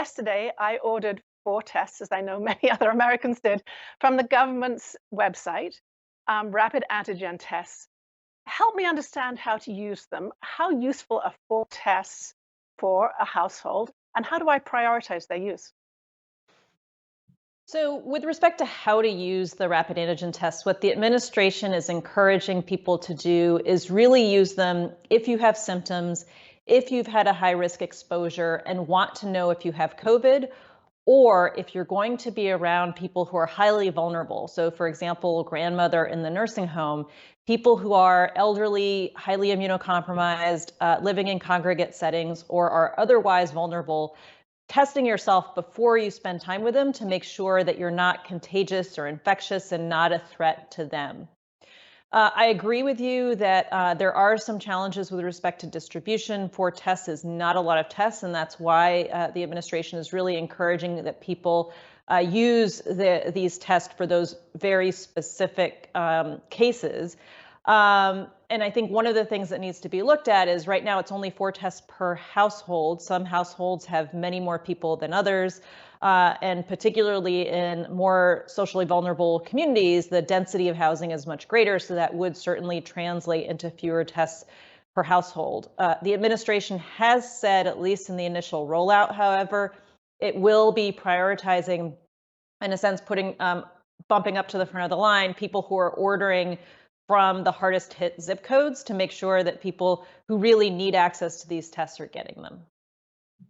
Yesterday, I ordered 4 tests, as I know many other Americans did, from the government's website, rapid antigen tests. Help me understand how to use them. How useful are 4 tests for a household, and how do I prioritize their use? So, with respect to how to use the rapid antigen tests, what the administration is encouraging people to do is really use them if you have symptoms, if you've had a high risk exposure and want to know if you have COVID, or if you're going to be around people who are highly vulnerable. So, for example, grandmother in the nursing home, people who are elderly, highly immunocompromised, living in congregate settings, or are otherwise vulnerable. Testing yourself before you spend time with them to make sure that you're not contagious or infectious and not a threat to them. I agree with you that there are some challenges with respect to distribution. 4 tests is not a lot of tests, and that's why the administration is really encouraging that people use these tests for those very specific cases. And I think one of the things that needs to be looked at is right now it's only 4 tests per household. Some households have many more people than others. And particularly in more socially vulnerable communities, the density of housing is much greater. So that would certainly translate into fewer tests per household. The administration has said, at least in the initial rollout, however, it will be prioritizing, in a sense, bumping up to the front of the line, people who are ordering from the hardest hit zip codes to make sure that people who really need access to these tests are getting them.